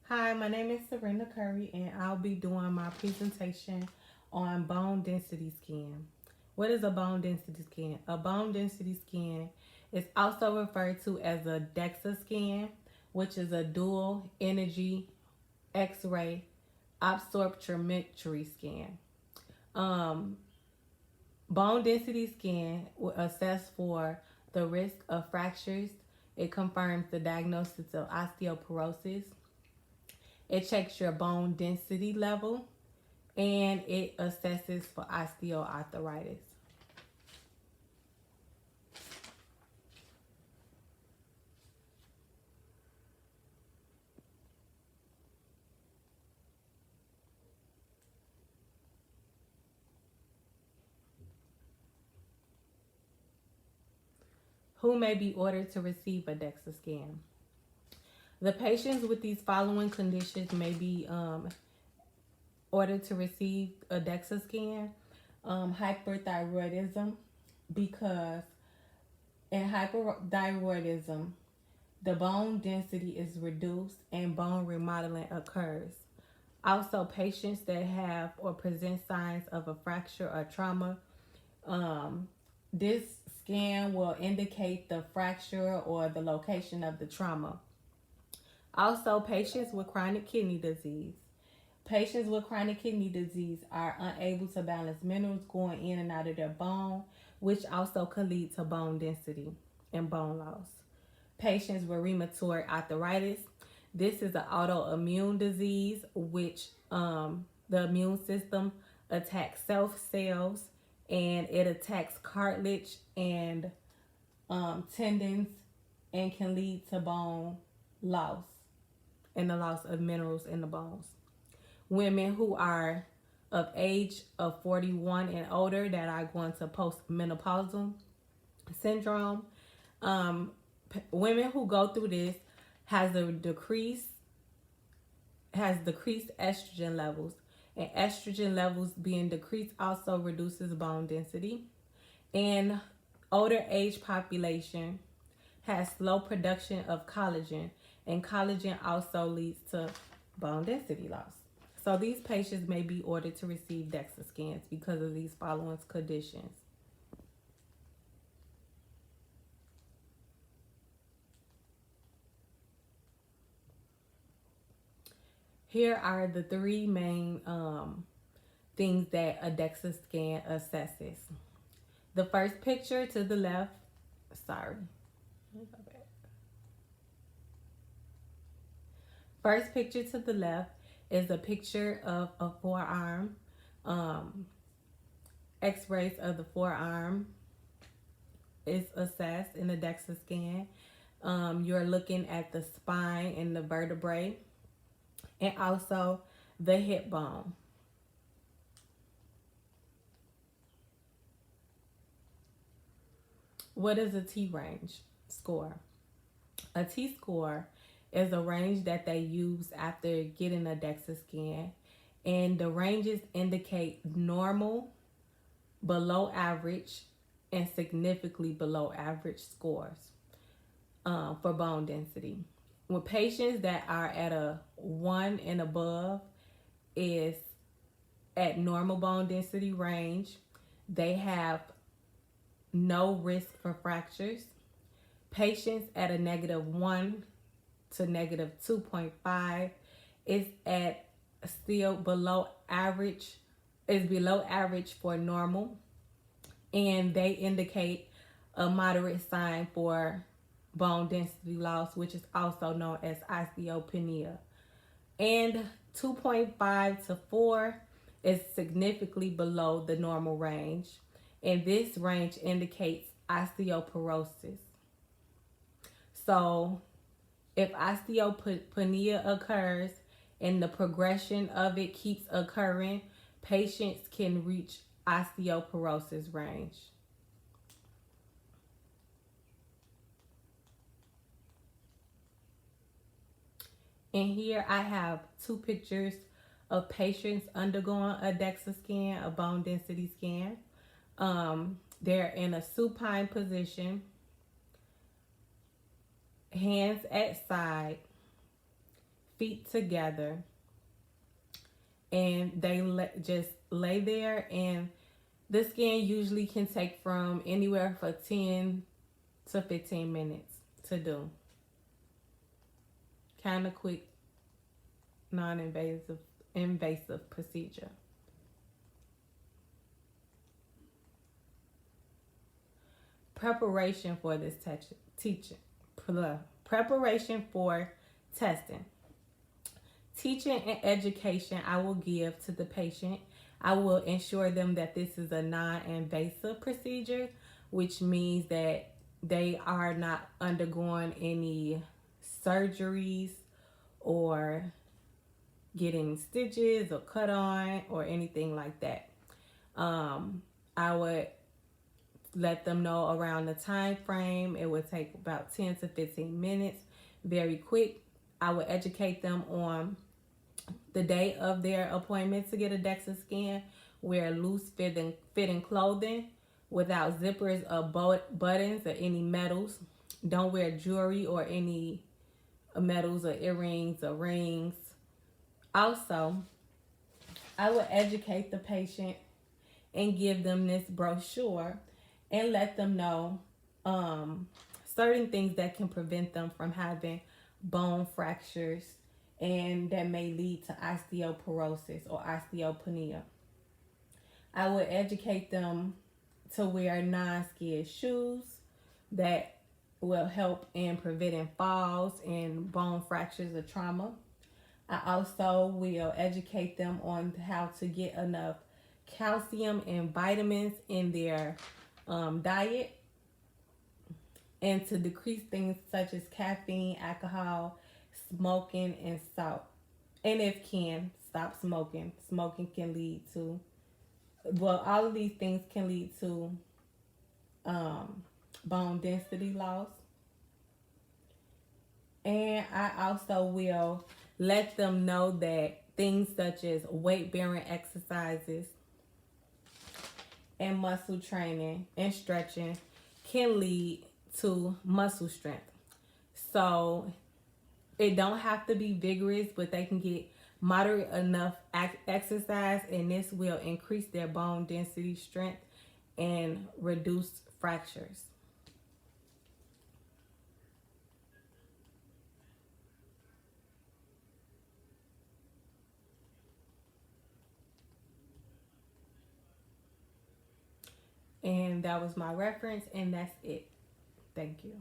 Hi, my name is Serena Curry, and I'll be doing my presentation on bone density scan. What is a bone density scan? A bone density scan is also referred to as a DEXA scan, which is a dual energy X-ray absorptiometry scan. Um, Bone density scan will assess for the risk of fractures. It confirms the diagnosis of osteoporosis. It checks your bone density level and it assesses for osteoarthritis. Who may be ordered to receive a DEXA scan? The patients with these following conditions may be ordered to receive a DEXA scan. Hyperthyroidism, because in hyperthyroidism, the bone density is reduced and bone remodeling occurs. Also, patients that have or present signs of a fracture or trauma, um, this scan will indicate the fracture or the location of the trauma. Also, patients with chronic kidney disease. Patients with chronic kidney disease are unable to balance minerals going in and out of their bone, which also could lead to bone density and bone loss. Patients with rheumatoid arthritis. This is an autoimmune disease which the immune system attacks self cells and it attacks cartilage and tendons and can lead to bone loss and the loss of minerals in the bones. Women who are of age of 41 and older that are going to postmenopausal syndrome. Women who go through this has decreased estrogen levels, and estrogen levels being decreased also reduces bone density. And older age population has slow production of collagen, and collagen also leads to bone density loss. So these patients may be ordered to receive DEXA scans because of these following conditions. Here are the three main things that a DEXA scan assesses. The first picture to the left, sorry, first picture to the left is a picture of a forearm, x-rays of the forearm is assessed in the DEXA scan. You're looking at the spine and the vertebrae and also the hip bone. What is a T range score? A T score is a range that they use after getting a DEXA scan, and the ranges indicate normal, below average, and significantly below average scores for bone density. With patients that are at a 1 and above is at normal bone density range. They have no risk for fractures. Patients at a -1 to -2.5 is at still below average, is below average for normal, and they indicate a moderate sign for bone density loss, which is also known as osteopenia. And 2.5 to 4 is significantly below the normal range, and this range indicates osteoporosis. So if osteopenia occurs and the progression of it keeps occurring, patients can reach osteoporosis range. And here I have two pictures of patients undergoing a DEXA scan, a bone density scan. They're in a supine position, hands at side, feet together, and they just lay there, and the scan usually can take from anywhere for 10 to 15 minutes to do. Kind of quick, invasive procedure. Preparation for this teaching. Preparation for testing. Teaching and education I will give to the patient. I will ensure them that this is a non-invasive procedure, which means that they are not undergoing any surgeries or getting stitches or cut on or anything like that. I would let them know around the time frame. It would take about 10 to 15 minutes, very quick. I would educate them on the day of their appointment to get a DEXA scan. Wear loose fitting clothing without zippers or buttons or any medals. Don't wear jewelry or any medals or earrings or rings. Also, I would educate the patient and give them this brochure and let them know certain things that can prevent them from having bone fractures and that may lead to osteoporosis or osteopenia. I would educate them to wear non-skid shoes that will help in preventing falls and bone fractures or trauma. I also will educate them on how to get enough calcium and vitamins in their diet, and to decrease things such as caffeine, alcohol, smoking, and salt. And if can, stop smoking. Smoking can lead to, well, all of these things can lead to bone density loss. And I also will let them know that things such as weight-bearing exercises and muscle training and stretching can lead to muscle strength. So it don't have to be vigorous, but they can get moderate enough exercise, and this will increase their bone density, strength, and reduce fractures. And that was my reference, and that's it. Thank you.